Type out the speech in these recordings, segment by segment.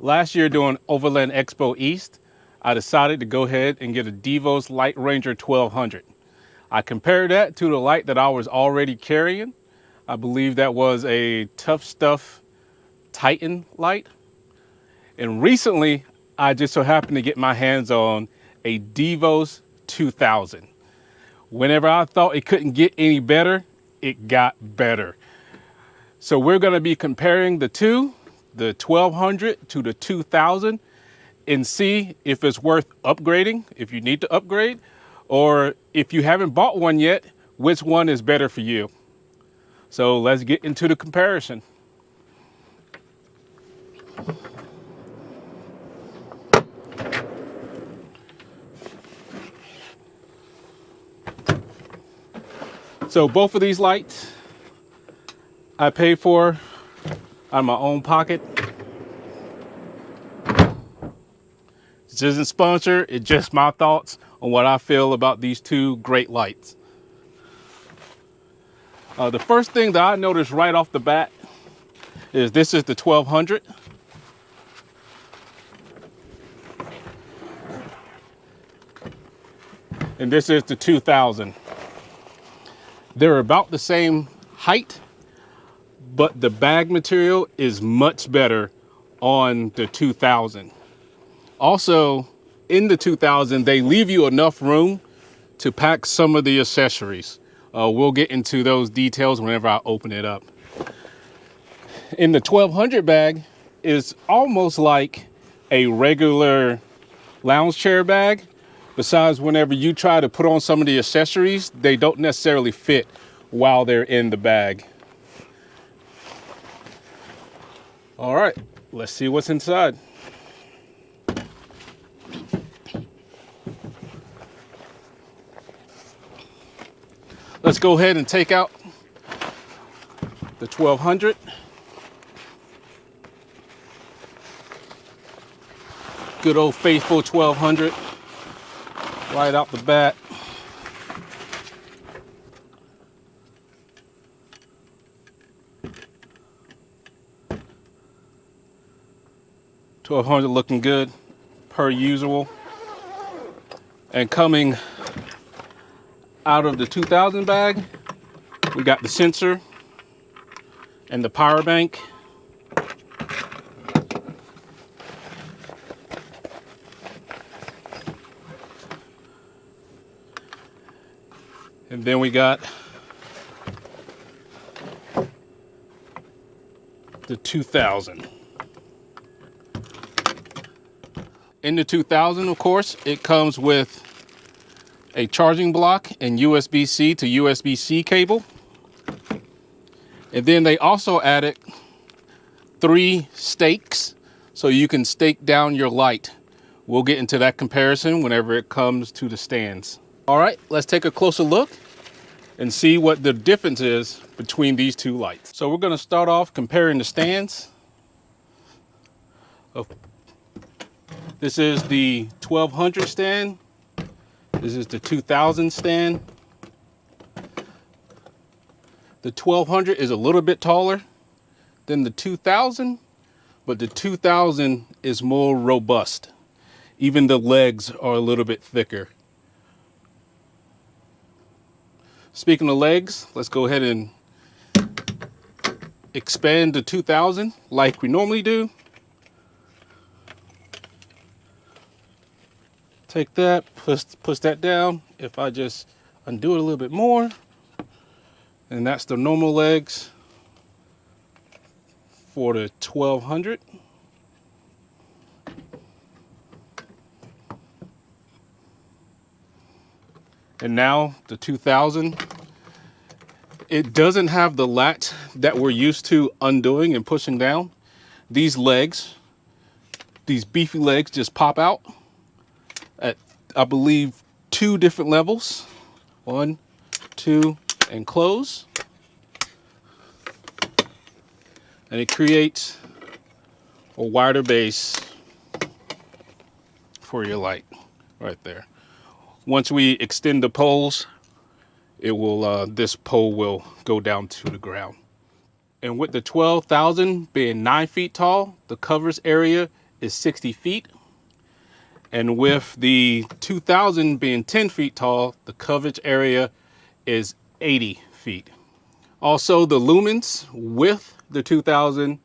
Last year during Overland Expo East, I decided to go ahead and get a Devos Lightranger 1200. I compared that to the light that I was already carrying. I believe that was a Tough Stuff Titan light. And recently, I just so happened to get my hands on a Devos 2000. Whenever I thought it couldn't get any better, it got better. So we're gonna be comparing the two, the 1200 to the 2000, and see if it's worth upgrading, if you need to upgrade, or if you haven't bought one yet, which one is better for you. So let's get into the comparison. So both of these lights I paid for out of my own pocket. This isn't sponsored, it's just my thoughts on what I feel about these two great lights. The first thing that I noticed right off the bat is this is the 1200. And this is the 2000. They're about the same height, but the bag material is much better on the 2000. Also, in the 2000, they leave you enough room to pack some of the accessories. We'll get into those details whenever I open it up. In the 1200 bag is almost like a regular lounge chair bag. Besides, whenever you try to put on some of the accessories, they don't necessarily fit while they're in the bag. All right, let's see what's inside. Let's go ahead and take out the 1200. Good old faithful 1200. Right out the bat. $1,200 looking good per usual. And coming out of the 2000 bag, we got the sensor and the power bank. And then we got the 2000. In the 2000, of course, it comes with a charging block and USB-C to USB-C cable. And then they also added 3 stakes so you can stake down your light. We'll get into that comparison whenever it comes to the stands. All right, let's take a closer look and see what the difference is between these two lights. So we're gonna start off comparing the stands. This is the 1200 stand. This is the 2000 stand. The 1200 is a little bit taller than the 2000, but the 2000 is more robust. Even the legs are a little bit thicker. Speaking of legs, let's go ahead and expand the 2000 like we normally do. Take that, push that down. If I just undo it a little bit more, and that's the normal legs for the 1200. And now the 2000, it doesn't have the latch that we're used to undoing and pushing down. These legs, these beefy legs just pop out at, I believe, 2 different levels. 1, 2, and close. And it creates a wider base for your light right there. Once we extend the poles, it will this pole will go down to the ground. And with the 12,000 being 9 feet tall, the covers area is 60 feet. And with the 2000 being 10 feet tall, the coverage area is 80 feet. Also, the lumens with the 2000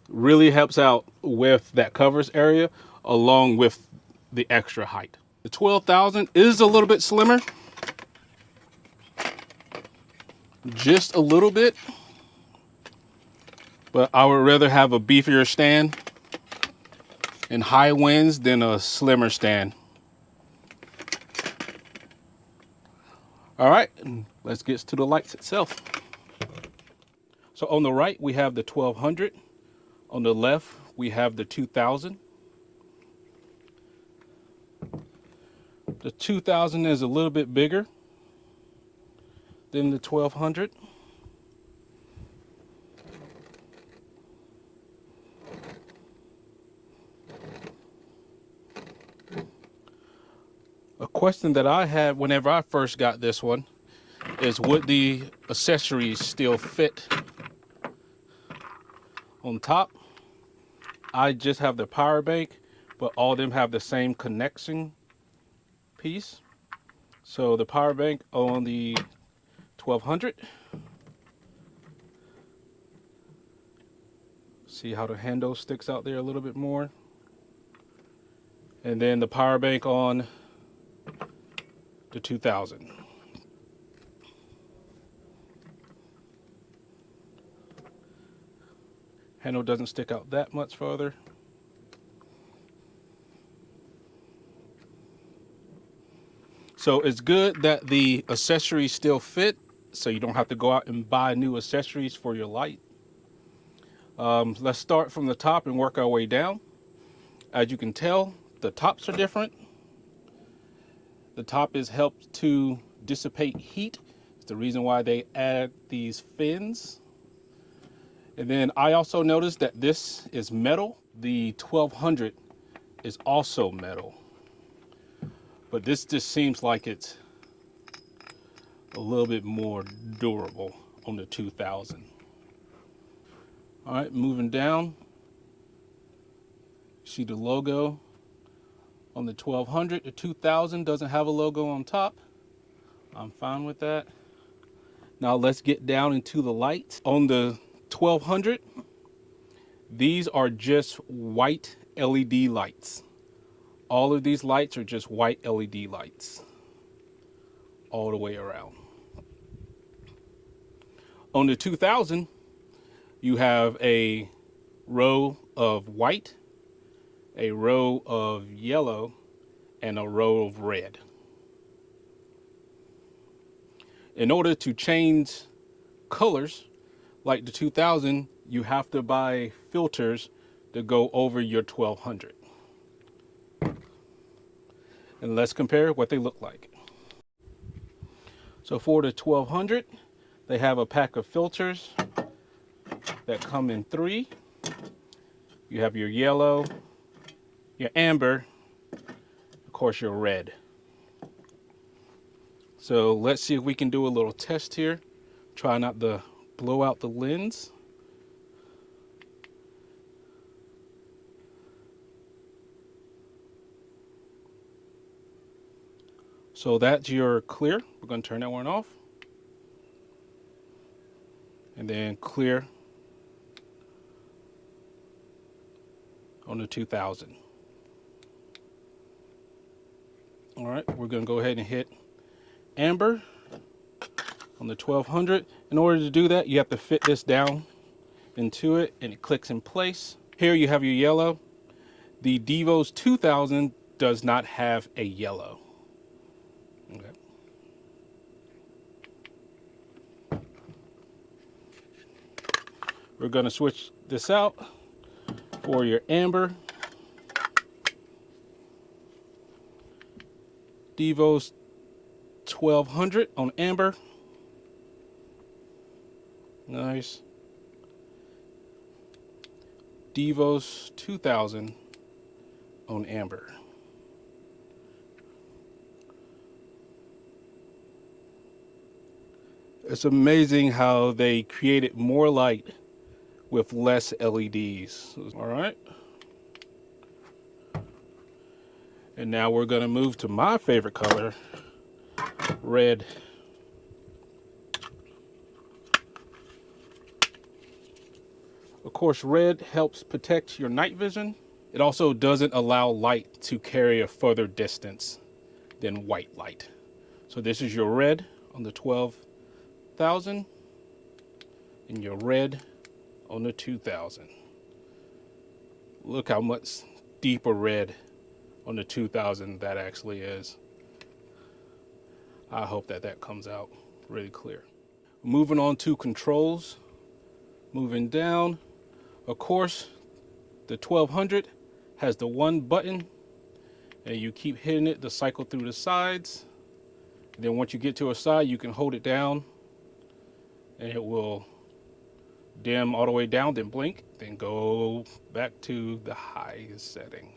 really helps out with that coverage area along with the extra height. The 12,000 is a little bit slimmer, just a little bit, but I would rather have a beefier stand in high winds than a slimmer stand. All right, let's get to the lights itself. So on the right, we have the 1200. On the left, we have the 2000. The 2000 is a little bit bigger than the 1200. A question that I had whenever I first got this one is, would the accessories still fit on top? I just have the power bank, but all of them have the same connection piece. So the power bank on the 1200. See how the handle sticks out there a little bit more. And then the power bank on the 2000. Handle doesn't stick out that much further. So it's good that the accessories still fit, so you don't have to go out and buy new accessories for your light. Let's start from the top and work our way down. As you can tell, the tops are different. The top is helped to dissipate heat. It's the reason why they add these fins. And then I also noticed that this is metal. The 1200 is also metal. But this just seems like it's a little bit more durable on the 2000. All right, moving down. See the logo on the 1200. The 2000 doesn't have a logo on top. I'm fine with that. Now let's get down into the lights. On the 1200, these are just white LED lights. All of these lights are just white LED lights all the way around. On the 2000, you have a row of white, a row of yellow, and a row of red. In order to change colors like the 2000, you have to buy filters to go over your 1200. And let's compare what they look like. So for the 1200, they have a pack of filters that come in 3. You have your yellow, your amber, of course your red. So let's see if we can do a little test here. Try not to blow out the lens. So that's your clear. We're going to turn that one off. And then clear on the 2000. All right, we're going to go ahead and hit amber on the 1200. In order to do that, you have to fit this down into it and it clicks in place. Here you have your yellow. The Devos 2000 does not have a yellow. Okay. We're going to switch this out for your amber. Devos 1200 on amber. Nice. Devos 2000 on amber. It's amazing how they created more light with less LEDs. All right. And now we're gonna move to my favorite color, red. Of course, red helps protect your night vision. It also doesn't allow light to carry a further distance than white light. So this is your red on the 12,000 and your red on the 2,000. Look how much deeper red on the 2,000 that actually is. I hope that that comes out really clear. Moving on to controls, moving down. Of course, the 1200 has the one button and you keep hitting it to cycle through the sides. And then once you get to a side, you can hold it down and it will dim all the way down, then blink, then go back to the high setting.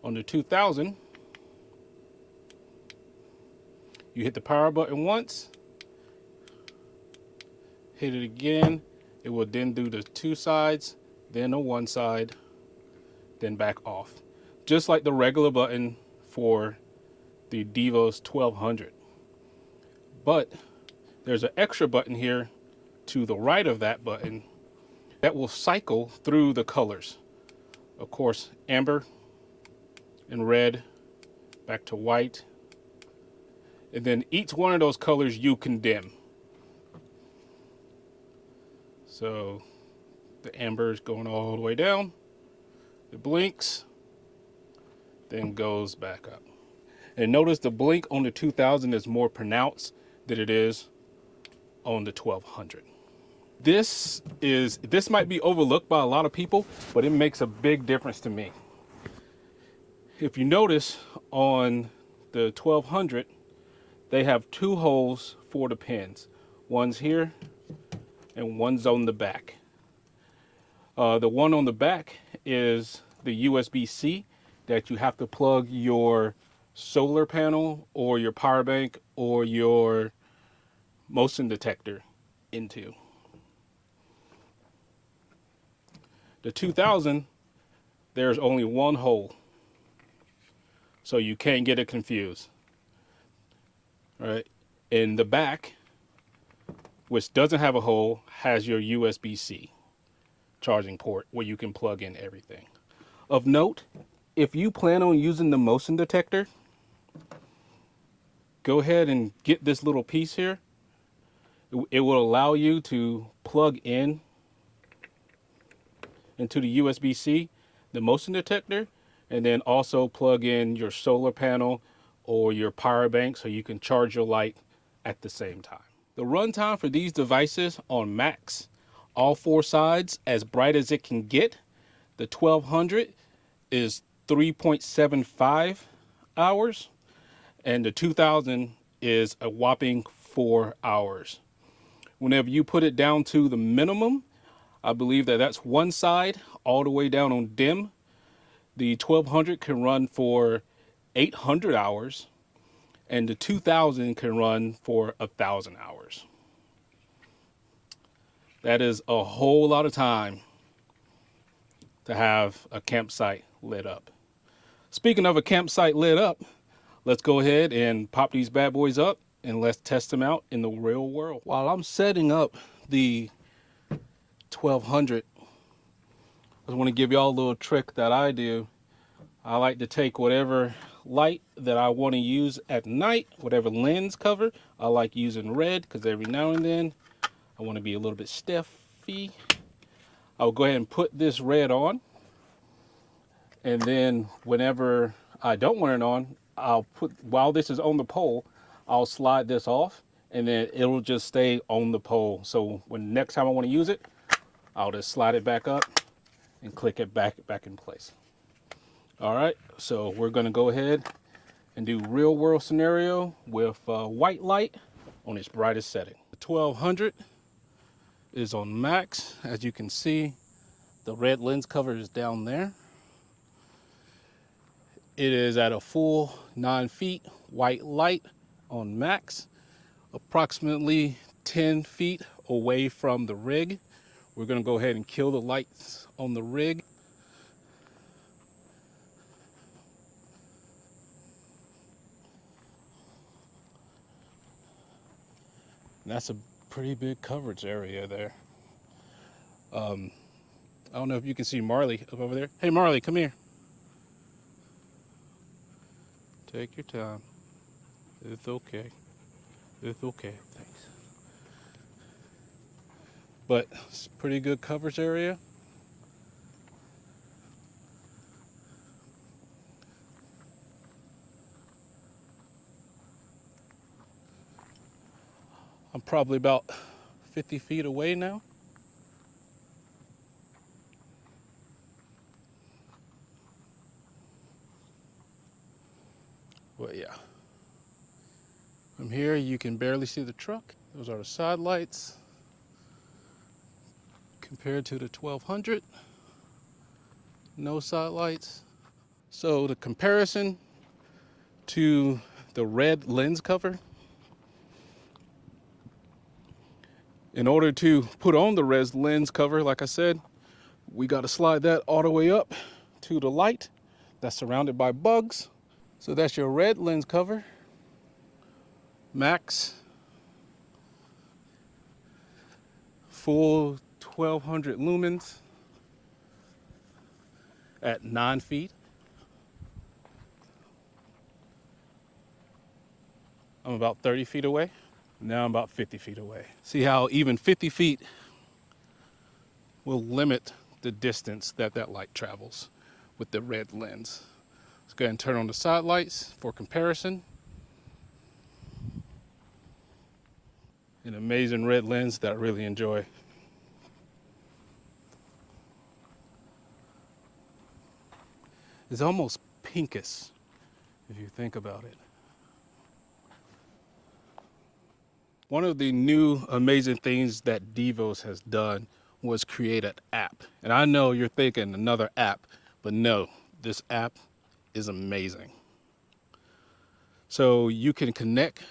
On the 2000, you hit the power button once, hit it again, it will then do the two sides, then the one side, then back off. Just like the regular button for the Devos 1200. But there's an extra button here to the right of that button that will cycle through the colors. Of course, amber and red, back to white. And then each one of those colors you can dim. So the amber is going all the way down, it blinks, then goes back up. And notice the blink on the 2000 is more pronounced than it is on the 1200. This might be overlooked by a lot of people, but it makes a big difference to me. If you notice on the 1200, they have two holes for the pins. One's here and one's on the back. The one on the back is the USB-C that you have to plug your solar panel or your power bank or your motion detector into. The 2000, there's only one hole, so you can't get it confused. All right, in the back, which doesn't have a hole, has your USB-C charging port where you can plug in everything. Of note, if you plan on using the motion detector, go ahead and get this little piece here. It will allow you to plug in into the USB-C, the motion detector, and then also plug in your solar panel or your power bank so you can charge your light at the same time. The runtime for these devices on max, all four sides, as bright as it can get, the 1200 is 3.75 hours, and the 2000 is a whopping 4 hours. Whenever you put it down to the minimum, I believe that that's one side all the way down on dim. The 1200 can run for 800 hours and the 2000 can run for 1,000 hours. That is a whole lot of time to have a campsite lit up. Speaking of a campsite lit up, let's go ahead and pop these bad boys up and let's test them out in the real world. While I'm setting up the 1200, I just want to give y'all a little trick that I do. I like to take whatever light that I want to use at night, whatever lens cover. I like using red because every now and then I want to be a little bit stiffy. I'll go ahead and put this red on, and then whenever I don't want it on, I'll put, while this is on the pole, I'll slide this off and then it'll just stay on the pole. So when next time I want to use it, I'll just slide it back up and click it back in place. All right, so we're gonna go ahead and do real world scenario with white light on its brightest setting. The 1200 is on max. As you can see, the red lens cover is down there. It is at a full 9 feet, white light on max, approximately 10 feet away from the rig. We're gonna go ahead and kill the lights on the rig. And that's a pretty big coverage area there. I don't know if you can see Marley up over there. Hey Marley, come here. Take your time. It's okay. It's okay. Thanks. But it's a pretty good coverage area. I'm probably about 50 feet away now. But yeah, from here you can barely see the truck. Those are the side lights compared to the 1200. No side lights. So the comparison to the red lens cover, in order to put on the red lens cover, like I said, we got to slide that all the way up to the light that's surrounded by bugs. So that's your red lens cover, max, full 1200 lumens at 9 feet. I'm about 30 feet away. Now I'm about 50 feet away. See how even 50 feet will limit the distance that that light travels with the red lens. Let's go ahead and turn on the side lights for comparison. An amazing red lens that I really enjoy. It's almost pinkish if you think about it. One of the new amazing things that Devos has done was create an app. And I know you're thinking another app, but no, this app is amazing. So you can connect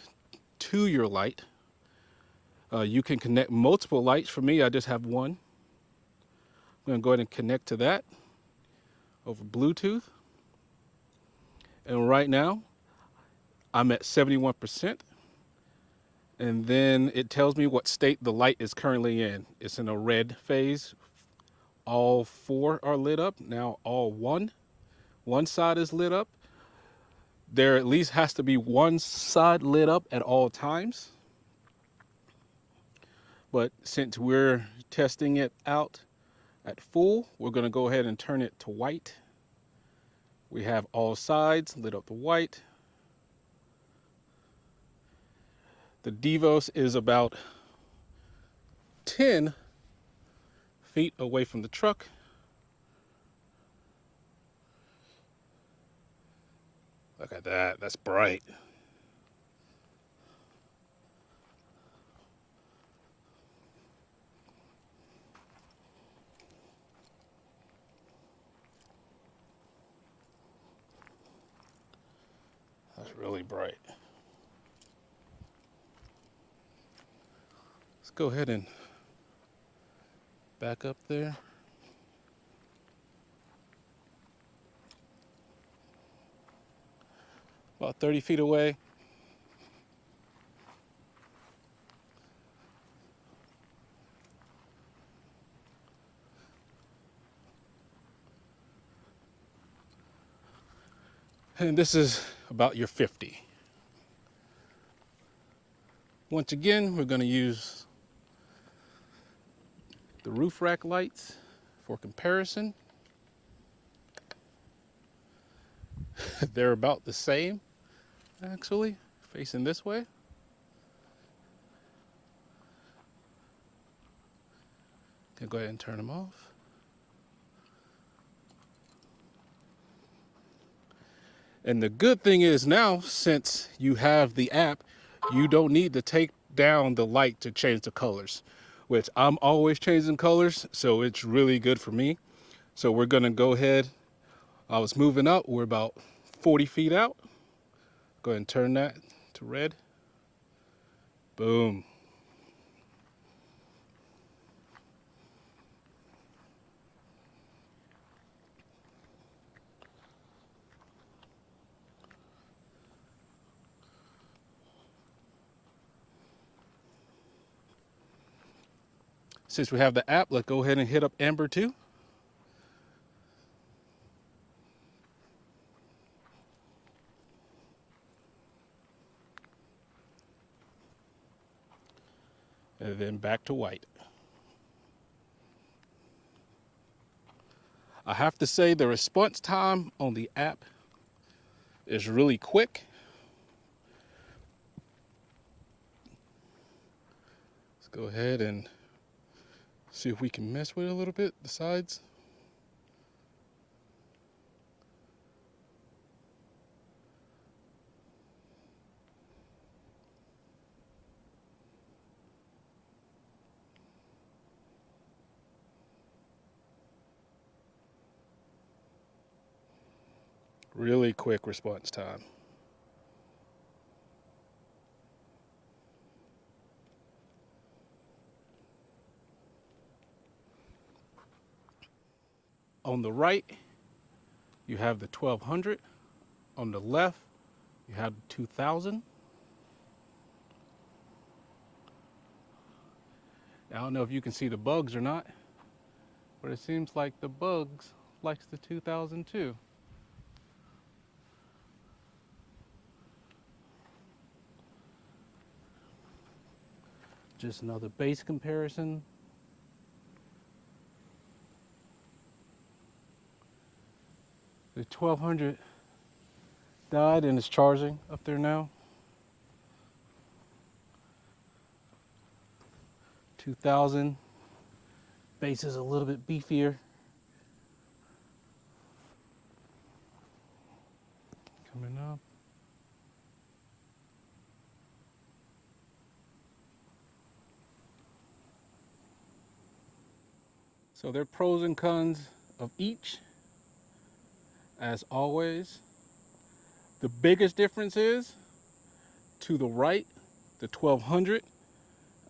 to your light. You can connect multiple lights. For me, I just have one. I'm gonna go ahead and connect to that over Bluetooth. And right now, I'm at 71%. And then it tells me what state the light is currently in. It's in a red phase. All 4 are lit up. Now all one side is lit up. There at least has to be one side lit up at all times. But since we're testing it out at full, we're gonna go ahead and turn it to white. We have all sides lit up to white. The Devos is about 10 feet away from the truck. Look at that, that's bright. That's really bright. Let's go ahead and back up there. About 30 feet away. And this is about your 50. Once again, we're going to use the roof rack lights for comparison. They're about the same, actually, facing this way. Can go ahead and turn them off. And the good thing is now, since you have the app, you don't need to take down the light to change the colors, which I'm always changing colors, so it's really good for me. So we're gonna go ahead. I was moving up, we're about 40 feet out. Go ahead and turn that to red. Boom. Since we have the app, let's go ahead and hit up Amber 2. And then back to white. I have to say the response time on the app is really quick. Let's go ahead and see if we can mess with it a little bit, the sides. Really quick response time. On the right, you have the 1200. On the left, you have the 2000. I don't know if you can see the bugs or not, but it seems like the bugs likes the 2000 too. Just another base comparison. The 1200 died and is charging up there now. 2000 base is a little bit beefier. Coming up. So there are pros and cons of each. As always, the biggest difference is to the right, the 1200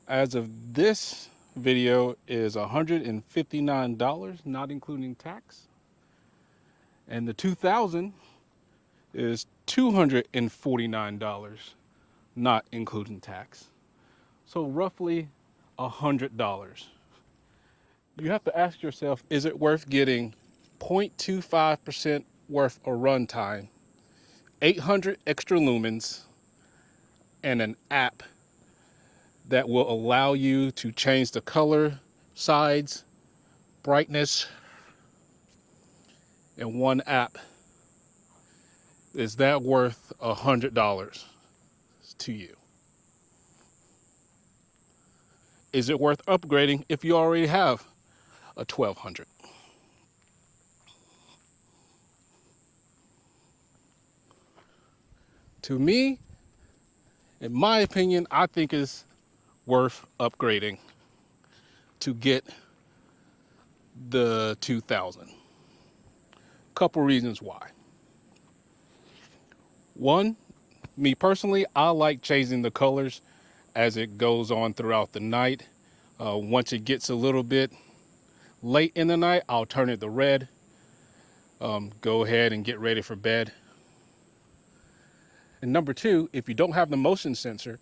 as of this video is $159, not including tax. And the 2000 is $249, not including tax. So roughly $100. You have to ask yourself, is it worth getting 0.25% worth of runtime, 800 extra lumens, and an app that will allow you to change the color, sides, brightness in one app? Is that worth $100 to you? Is it worth upgrading if you already have a 1200? To me, in my opinion, I think it's worth upgrading to get the 2000. Couple reasons why. One, me personally, I like changing the colors as it goes on throughout the night. Once it gets a little bit late in the night, I'll turn it to red. Go ahead and get ready for bed. And number two, if you don't have the motion sensor,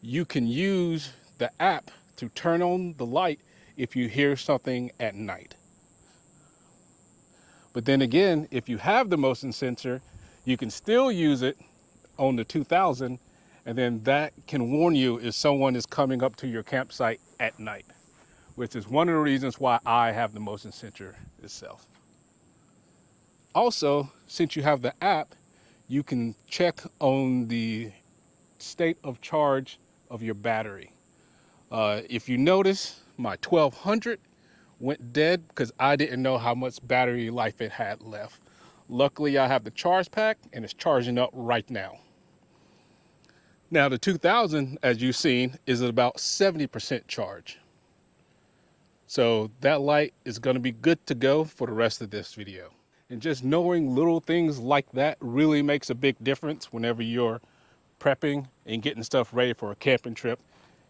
you can use the app to turn on the light if you hear something at night. But then again, if you have the motion sensor, you can still use it on the 2000, and then that can warn you if someone is coming up to your campsite at night, which is one of the reasons why I have the motion sensor itself. Also, since you have the app, you can check on the state of charge of your battery. If you notice, my 1200 went dead because I didn't know how much battery life it had left. Luckily, I have the charge pack and it's charging up right now. Now the 2000, as you've seen, is at about 70% charge. So that light is going to be good to go for the rest of this video. And just knowing little things like that really makes a big difference whenever you're prepping and getting stuff ready for a camping trip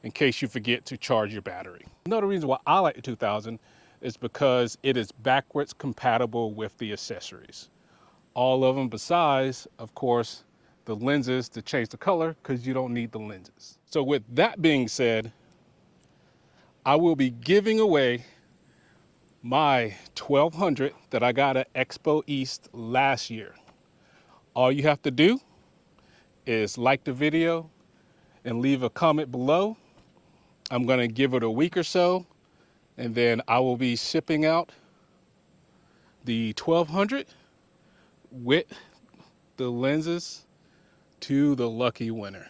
in case you forget to charge your battery. Another reason why I like the 2000 is because it is backwards compatible with the accessories. All of them besides, of course, the lenses to change the color because you don't need the lenses. So with that being said, I will be giving away my 1200 that I got at Expo East last year. All you have to do is like the video and leave a comment below. I'm going to give it a week or so, and then I will be shipping out the 1200 with the lenses to the lucky winner.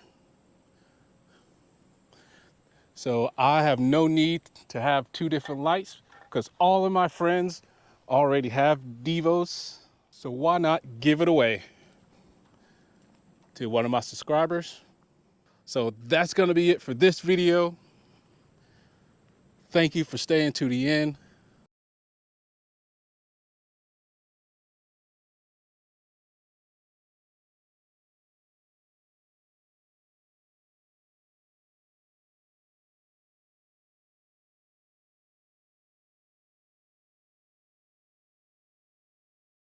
So I have no need to have two different lights because all of my friends already have Devos. So why not give it away to one of my subscribers? So that's going to be it for this video. Thank you for staying to the end.